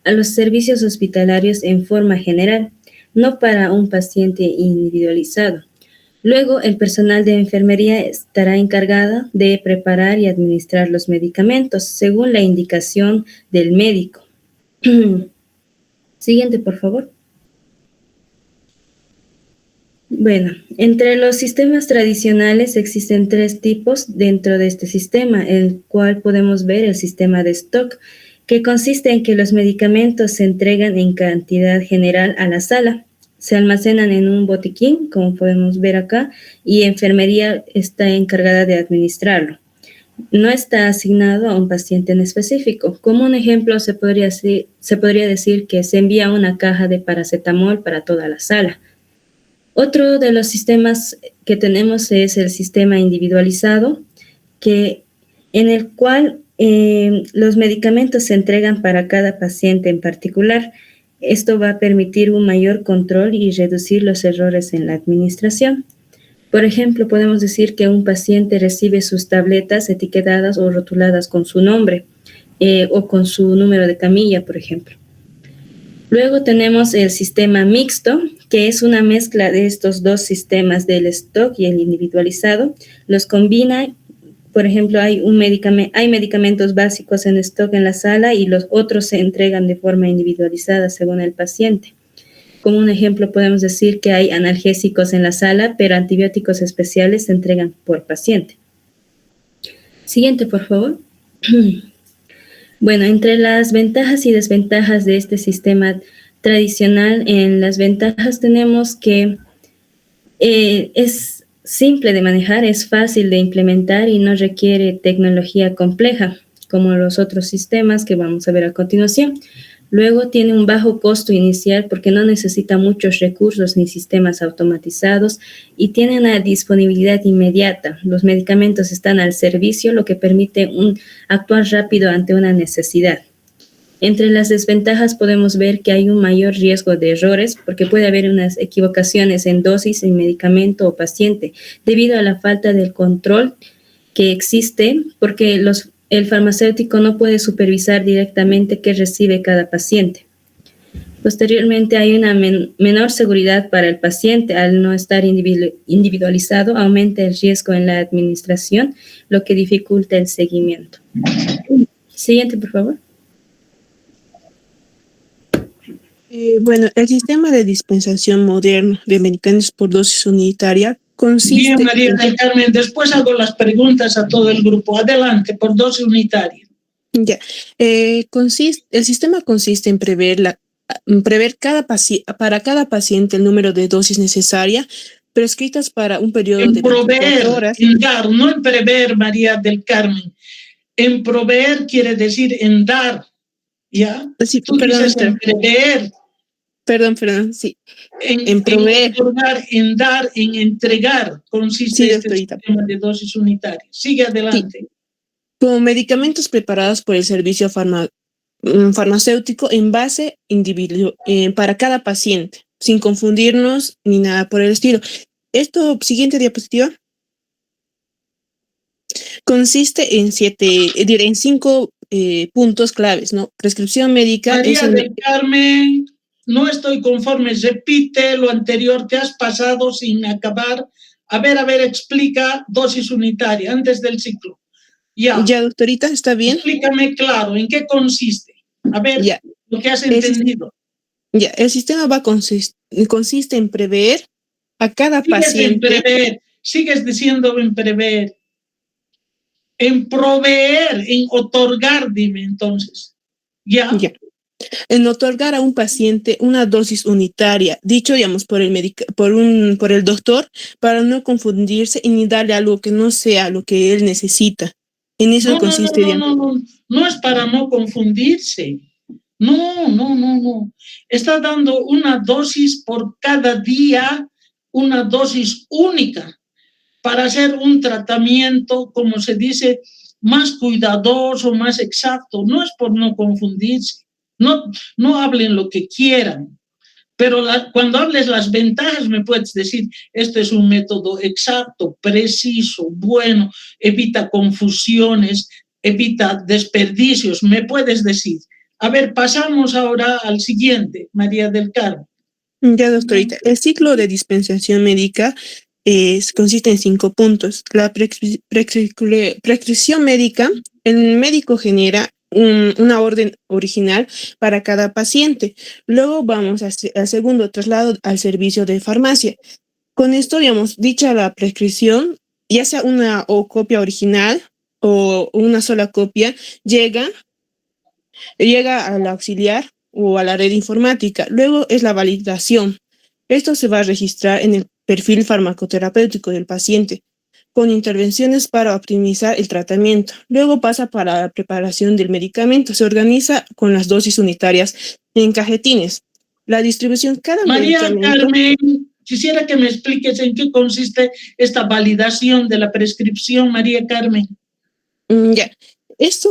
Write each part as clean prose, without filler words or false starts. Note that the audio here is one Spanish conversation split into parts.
a los servicios hospitalarios en forma general, no para un paciente individualizado. Luego, el personal de enfermería estará encargado de preparar y administrar los medicamentos según la indicación del médico. Siguiente, por favor. Bueno, entre los sistemas tradicionales existen 3 tipos dentro de este sistema, el cual podemos ver el sistema de stock, que consiste en que los medicamentos se entregan en cantidad general a la sala, se almacenan en un botiquín, como podemos ver acá, y enfermería está encargada de administrarlo. No está asignado a un paciente en específico. Como un ejemplo, se podría decir que se envía una caja de paracetamol para toda la sala. Otro de los sistemas que tenemos es el sistema individualizado, en el cual los medicamentos se entregan para cada paciente en particular. Esto va a permitir un mayor control y reducir los errores en la administración. Por ejemplo, podemos decir que un paciente recibe sus tabletas etiquetadas o rotuladas con su nombre o con su número de camilla, por ejemplo. Luego tenemos el sistema mixto, que es una mezcla de estos 2 sistemas, del stock y el individualizado. Los combina. Por ejemplo, hay medicamentos básicos en stock en la sala y los otros se entregan de forma individualizada según el paciente. Como un ejemplo, podemos decir que hay analgésicos en la sala, pero antibióticos especiales se entregan por paciente. Siguiente, por favor. Bueno, entre las ventajas y desventajas de este sistema tradicional, en las ventajas tenemos que es simple de manejar, es fácil de implementar y no requiere tecnología compleja, como los otros sistemas que vamos a ver a continuación. Luego tiene un bajo costo inicial porque no necesita muchos recursos ni sistemas automatizados y tiene una disponibilidad inmediata. Los medicamentos están al servicio, lo que permite actuar rápido ante una necesidad. Entre las desventajas podemos ver que hay un mayor riesgo de errores porque puede haber unas equivocaciones en dosis, en medicamento o paciente debido a la falta del control que existe porque el farmacéutico no puede supervisar directamente qué recibe cada paciente. Posteriormente hay una menor seguridad para el paciente al no estar individualizado, aumenta el riesgo en la administración, lo que dificulta el seguimiento. Siguiente, por favor. Bueno, el sistema de dispensación moderno de medicamentos por dosis unitaria consiste... Bien, María del Carmen, después hago las preguntas a todo el grupo. Adelante, por dosis unitaria. Ya, el sistema consiste en prever para cada paciente el número de dosis necesarias prescritas para un periodo de 24 horas. En dar, no en prever, María del Carmen. En proveer quiere decir en dar, ¿ya? Sí, tú dices en prever. Perdón, sí. En proveer. En otorgar, en dar, en entregar, consiste este sistema de dosis unitarias. Sigue adelante. Sí. Como medicamentos preparados por el servicio farmacéutico en base individual para cada paciente, sin confundirnos ni nada por el estilo. Esto, siguiente diapositiva, consiste en 5 puntos claves, ¿no? Prescripción médica. María del Carmen, no estoy conforme, repite lo anterior, te has pasado sin acabar. A ver, explica dosis unitaria antes del ciclo. Ya, doctorita, ¿está bien? Explícame claro, ¿en qué consiste? A ver, ya. Lo que has entendido. El sistema consiste en prever a cada paciente. Sigues diciendo en prever. En proveer, en otorgar, dime entonces. ¿Ya? En otorgar a un paciente una dosis unitaria, dicho, digamos, por el doctor, para no confundirse y ni darle algo que no sea lo que él necesita. En eso consiste. No es para no confundirse. No. Está dando una dosis por cada día, una dosis única, para hacer un tratamiento, como se dice, más cuidadoso, más exacto. No es por no confundirse. No hablen lo que quieran. Pero cuando hables las ventajas me puedes decir, este es un método exacto, preciso, bueno, evita confusiones, evita desperdicios, me puedes decir. A ver, pasamos ahora al siguiente, María del Carmen. Ya, doctorita, el ciclo de dispensación médica consiste en 5 puntos. La prescripción médica, el médico genera una orden original para cada paciente. Luego vamos al segundo traslado al servicio de farmacia. Con esto, digamos, dicha la prescripción, ya sea una o copia original o una sola copia, llega al auxiliar o a la red informática. Luego es la validación. Esto se va a registrar en el perfil farmacoterapéutico del paciente, con intervenciones para optimizar el tratamiento. Luego pasa para la preparación del medicamento. Se organiza con las dosis unitarias en cajetines. La distribución, cada María medicamento. Carmen, quisiera que me expliques en qué consiste esta validación de la prescripción, María Carmen. Ya. Esto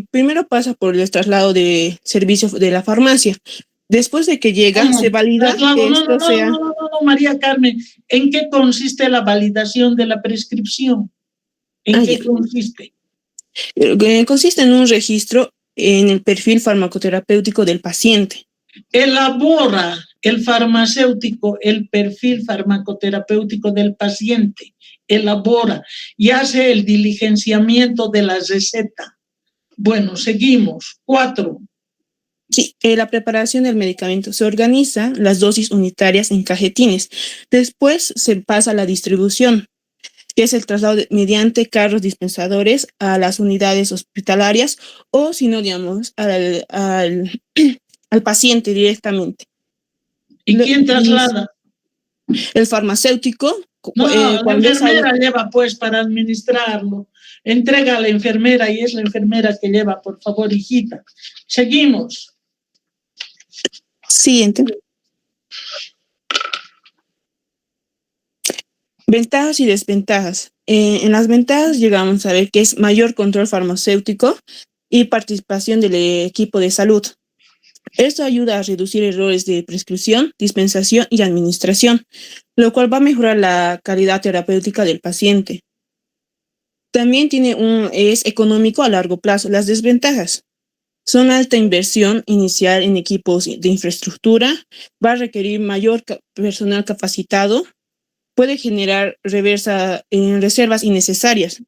primero pasa por el traslado de servicio de la farmacia. Después de que llega, se valida que esto sea... No, María Carmen, ¿en qué consiste la validación de la prescripción? ¿En qué consiste? Consiste en un registro en el perfil farmacoterapéutico del paciente. Elabora el farmacéutico el perfil farmacoterapéutico del paciente, elabora y hace el diligenciamiento de la receta. Bueno, seguimos. 4. Sí, la preparación del medicamento. Se organiza las dosis unitarias en cajetines. Después se pasa a la distribución, que es el traslado mediante carros dispensadores a las unidades hospitalarias o, si no, digamos, al paciente directamente. ¿Y quién traslada? El farmacéutico. No, la enfermera lleva pues para administrarlo. Entrega a la enfermera y es la enfermera que lleva, por favor, hijita. Seguimos. Siguiente. Ventajas y desventajas. En las ventajas llegamos a ver que es mayor control farmacéutico y participación del equipo de salud. Esto ayuda a reducir errores de prescripción, dispensación y administración, lo cual va a mejorar la calidad terapéutica del paciente. También es económico a largo plazo. Las desventajas son alta inversión inicial en equipos de infraestructura, va a requerir mayor personal capacitado, puede generar reservas innecesarias.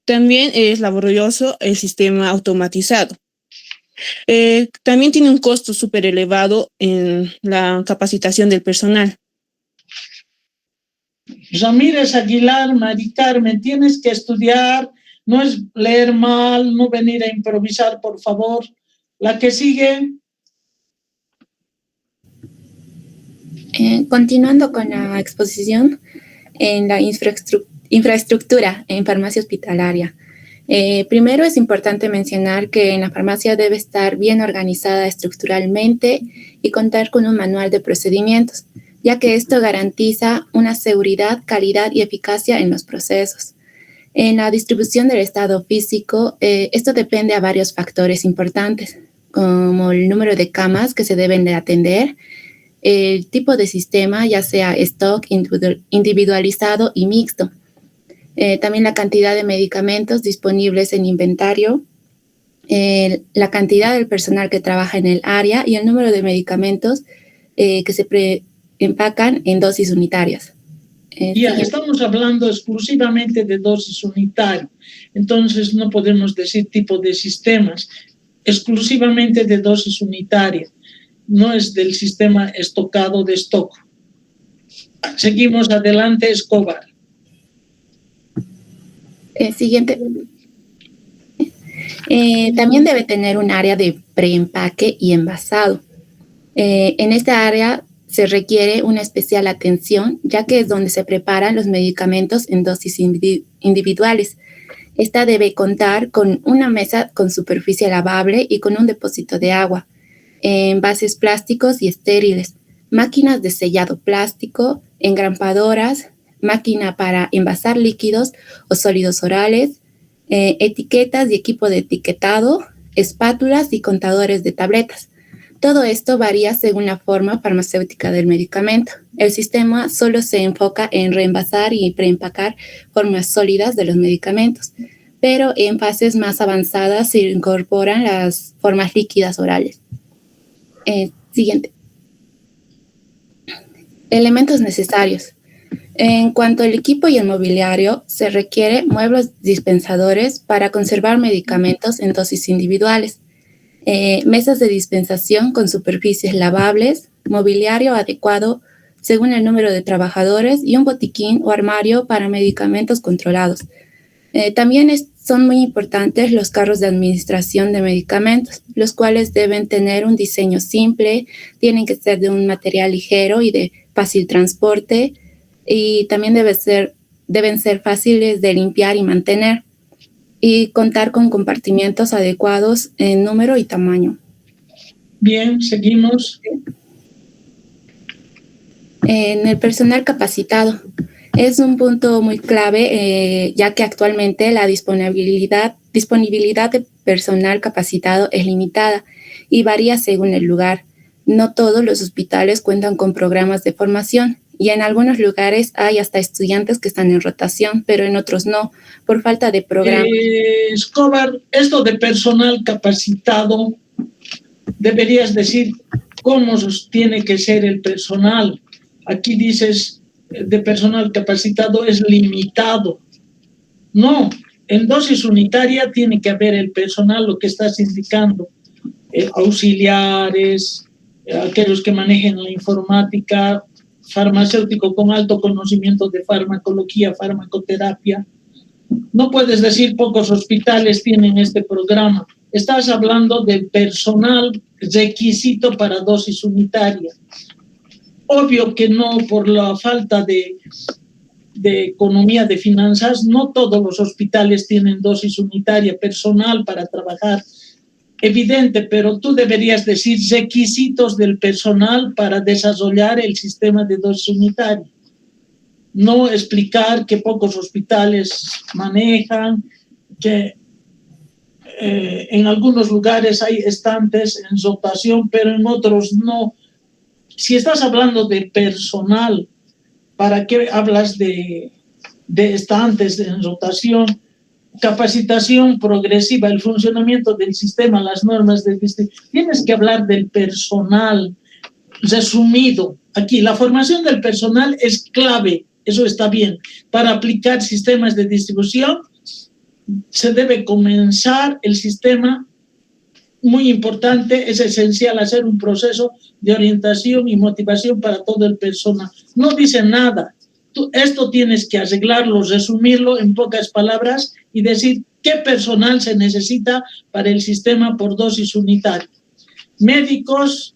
También es laborioso el sistema automatizado. También tiene un costo súper elevado en la capacitación del personal. Ramírez Aguilar, Mari Carmen, tienes que estudiar, no es leer mal, no venir a improvisar, por favor. La que sigue. Continuando con la exposición en la infraestructura en farmacia hospitalaria. Primero es importante mencionar que en la farmacia debe estar bien organizada estructuralmente y contar con un manual de procedimientos, ya que esto garantiza una seguridad, calidad y eficacia en los procesos. En la distribución del estado físico, esto depende a varios factores importantes, como el número de camas que se deben de atender, el tipo de sistema, ya sea stock, individualizado y mixto. También la cantidad de medicamentos disponibles en inventario, la cantidad del personal que trabaja en el área y el número de medicamentos que se empacan en dosis unitarias. Ya, estamos hablando exclusivamente de dosis unitarias, entonces no podemos decir tipo de sistemas, exclusivamente de dosis unitarias, no es del sistema estocado de stock. Seguimos adelante, Escobar. Siguiente. También debe tener un área de preempaque y envasado. En esta área se requiere una especial atención, ya que es donde se preparan los medicamentos en dosis individuales. Esta debe contar con una mesa con superficie lavable y con un depósito de agua, envases plásticos y estériles, máquinas de sellado plástico, engrampadoras, máquina para envasar líquidos o sólidos orales, etiquetas y equipo de etiquetado, espátulas y contadores de tabletas. Todo esto varía según la forma farmacéutica del medicamento. El sistema solo se enfoca en reenvasar y preempacar formas sólidas de los medicamentos. pero en fases más avanzadas se incorporan las formas líquidas orales. Siguiente. Elementos necesarios. En cuanto al equipo y el mobiliario, se requiere muebles dispensadores para conservar medicamentos en dosis individuales, mesas de dispensación con superficies lavables, mobiliario adecuado según el número de trabajadores y un botiquín o armario para medicamentos controlados. También son muy importantes los carros de administración de medicamentos, los cuales deben tener un diseño simple, tienen que ser de un material ligero y de fácil transporte, y también deben ser fáciles de limpiar y mantener, y contar con compartimientos adecuados en número y tamaño. Bien, seguimos. En el personal capacitado. Es un punto muy clave, ya que actualmente la disponibilidad de personal capacitado es limitada y varía según el lugar. No todos los hospitales cuentan con programas de formación y en algunos lugares hay hasta estudiantes que están en rotación, pero en otros no, por falta de programas. Escobar, esto de personal capacitado, deberías decir cómo tiene que ser el personal. Aquí dices de personal capacitado es limitado. No, en dosis unitaria tiene que haber el personal, lo que estás indicando, auxiliares, aquellos que manejen la informática, farmacéutico con alto conocimiento de farmacología, farmacoterapia. No puedes decir pocos hospitales tienen este programa. Estás hablando del personal requisito para dosis unitaria. Obvio que no, por la falta de economía, de finanzas, no todos los hospitales tienen dosis unitaria, personal para trabajar. Evidente, pero tú deberías decir requisitos del personal para desarrollar el sistema de dosis unitaria. No explicar que pocos hospitales manejan, que en algunos lugares hay estantes en rotación, pero en otros no. Si estás hablando de personal, ¿para qué hablas de estantes en rotación? Capacitación progresiva, el funcionamiento del sistema, las normas del distrito. Tienes que hablar del personal resumido. Aquí, la formación del personal es clave, eso está bien. Para aplicar sistemas de distribución, se debe comenzar el sistema. Muy importante, es esencial hacer un proceso de orientación y motivación para todo el personal. No dice nada. Esto tienes que arreglarlo, resumirlo en pocas palabras y decir qué personal se necesita para el sistema por dosis unitaria. Médicos,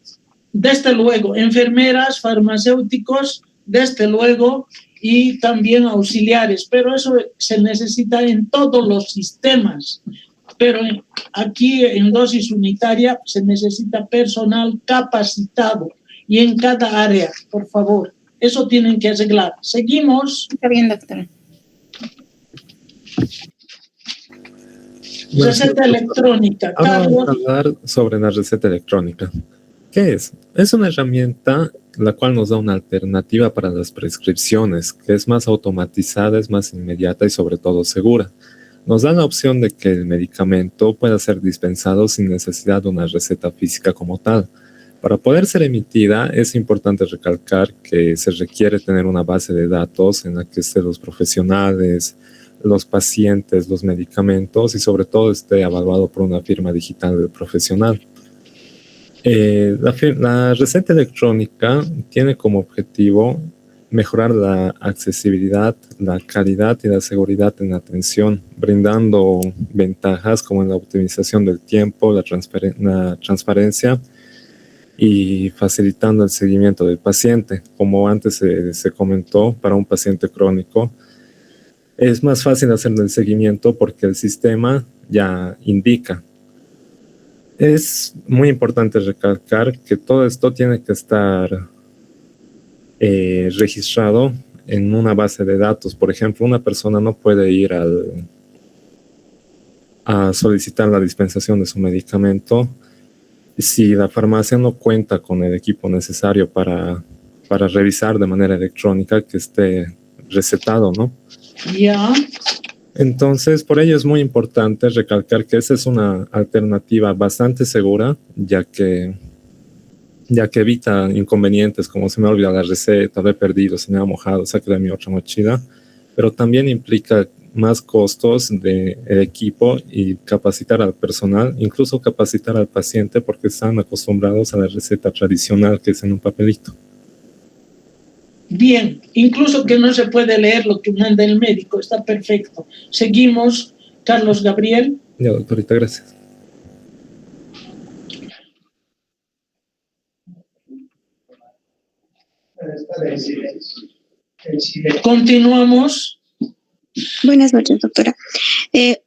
desde luego, enfermeras, farmacéuticos, desde luego, y también auxiliares, pero eso se necesita en todos los sistemas. Pero aquí en dosis unitaria se necesita personal capacitado y en cada área, por favor. Eso tienen que arreglar. Seguimos. Está bien, doctora. Receta electrónica. Ahora vamos a hablar sobre la receta electrónica. ¿Qué es? Es una herramienta la cual nos da una alternativa para las prescripciones, que es más automatizada, es más inmediata y sobre todo segura. Nos da la opción de que el medicamento pueda ser dispensado sin necesidad de una receta física como tal. Para poder ser emitida, es importante recalcar que se requiere tener una base de datos en la que estén los profesionales, los pacientes, los medicamentos y sobre todo esté evaluado por una firma digital del profesional. La receta electrónica tiene como objetivo mejorar la accesibilidad, la calidad y la seguridad en la atención, brindando ventajas como en la optimización del tiempo, la transparencia y facilitando el seguimiento del paciente. Como antes se comentó, para un paciente crónico es más fácil hacer el seguimiento porque el sistema ya indica. Es muy importante recalcar que todo esto tiene que estar registrado en una base de datos. Por ejemplo, una persona no puede ir a solicitar la dispensación de su medicamento si la farmacia no cuenta con el equipo necesario para revisar de manera electrónica que esté recetado, ¿no? Ya. Entonces, por ello es muy importante recalcar que esa es una alternativa bastante segura, ya que evita inconvenientes como se me ha olvidado la receta, lo he perdido, se me ha mojado, saqué de mi otra mochila, pero también implica más costos del equipo y capacitar al personal, incluso capacitar al paciente porque están acostumbrados a la receta tradicional que es en un papelito. Bien, incluso que no se puede leer lo que manda el médico, está perfecto. Seguimos, Carlos Gabriel. Ya, doctorita, gracias. Continuamos. Buenas noches, doctora.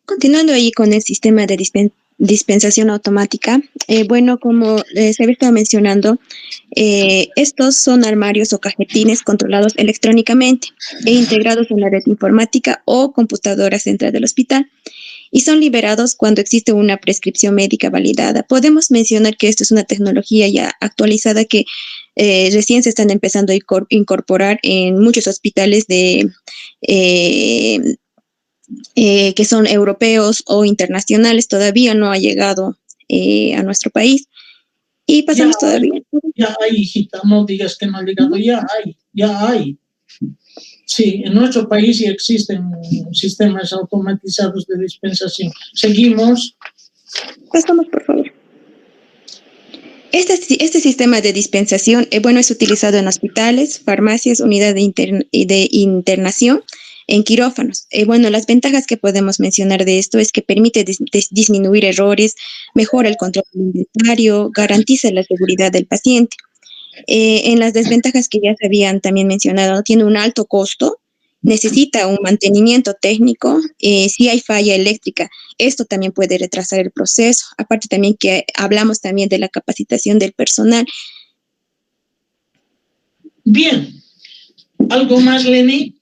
Continuando ahí con el sistema de dispensación automática, bueno, como se había estado mencionando, estos son armarios o cajetines controlados electrónicamente e integrados en la red informática o computadora central del hospital y son liberados cuando existe una prescripción médica validada. Podemos mencionar que esto es una tecnología ya actualizada que recién se están empezando a incorporar en muchos hospitales que son europeos o internacionales. Todavía no ha llegado a nuestro país. Y pasamos todavía. Ya hay, hijita, no digas que no ha llegado, ya hay. Sí, en nuestro país ya existen sistemas automatizados de dispensación. Seguimos. Pasamos, por favor. Este sistema de dispensación, bueno, es utilizado en hospitales, farmacias, unidades de internación, en quirófanos. Bueno, las ventajas que podemos mencionar de esto es que permite disminuir errores, mejora el control del inventario, garantiza la seguridad del paciente. En las desventajas que ya se habían también mencionado, tiene un alto costo, necesita un mantenimiento técnico, si hay falla eléctrica, esto también puede retrasar el proceso. Aparte también que hablamos también de la capacitación del personal. Bien. ¿Algo más, Leni?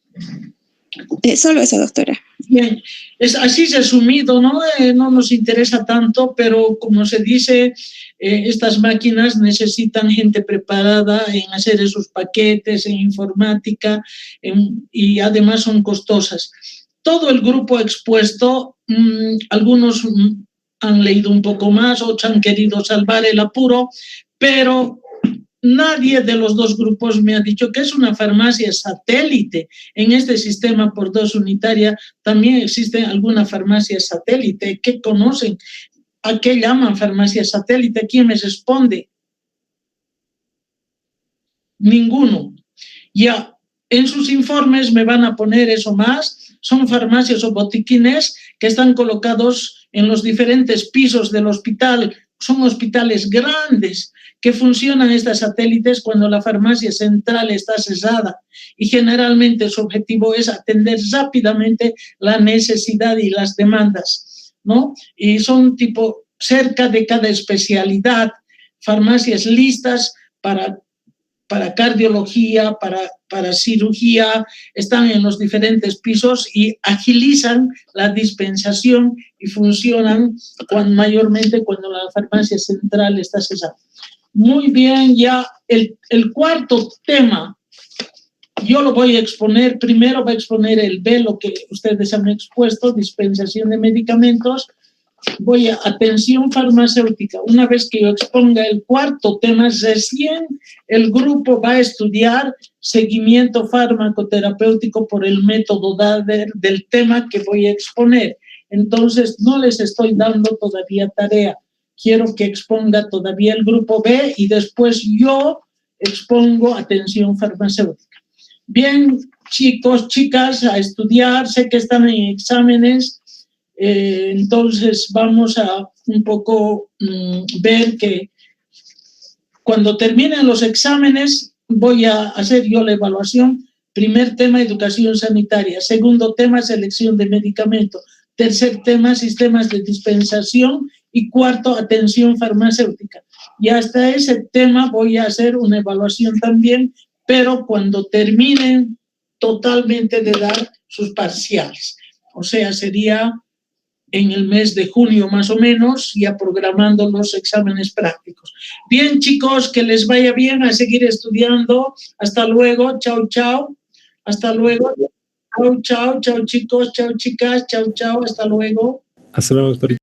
Solo eso, doctora. Bien, es así resumido, ¿no? No nos interesa tanto, pero como se dice, estas máquinas necesitan gente preparada en hacer esos paquetes, en informática, y además son costosas. Todo el grupo expuesto, algunos han leído un poco más, otros han querido salvar el apuro, pero nadie de los dos grupos me ha dicho que es una farmacia satélite. En este sistema por dos unitaria también existe alguna farmacia satélite. ¿Qué conocen? ¿A qué llaman farmacia satélite? ¿Quién me responde? Ninguno. Ya en sus informes me van a poner eso más. Son farmacias o botiquines que están colocados en los diferentes pisos del hospital. Son hospitales grandes que funcionan estas satélites cuando la farmacia central está cesada y generalmente su objetivo es atender rápidamente la necesidad y las demandas, ¿no? Y son tipo cerca de cada especialidad, farmacias listas para cardiología, para cirugía, están en los diferentes pisos y agilizan la dispensación y funcionan mayormente cuando la farmacia central está cesada. Muy bien, ya el cuarto tema, yo lo voy a exponer, primero va a exponer el B, lo que ustedes han expuesto, dispensación de medicamentos, voy a atención farmacéutica. Una vez que yo exponga el cuarto tema, recién el grupo va a estudiar seguimiento farmacoterapéutico por el método DADER del tema que voy a exponer. Entonces, no les estoy dando todavía tarea. Quiero que exponga todavía el grupo B y después yo expongo atención farmacéutica. Bien, chicos, chicas, a estudiar. Sé que están en exámenes. Entonces vamos a un poco ver que cuando terminen los exámenes voy a hacer yo la evaluación. Primer tema, educación sanitaria. Segundo tema, selección de medicamentos. Tercer tema, sistemas de dispensación. Y cuarto, atención farmacéutica. Y hasta ese tema voy a hacer una evaluación también, pero cuando terminen totalmente de dar sus parciales. O sea, sería en el mes de junio más o menos, ya programando los exámenes prácticos. Bien, chicos, que les vaya bien a seguir estudiando. Hasta luego. Chao, chao. Hasta luego. Chao, chao, chao chicos, chao chicas, chao, chao, hasta luego. Hasta luego, doctor.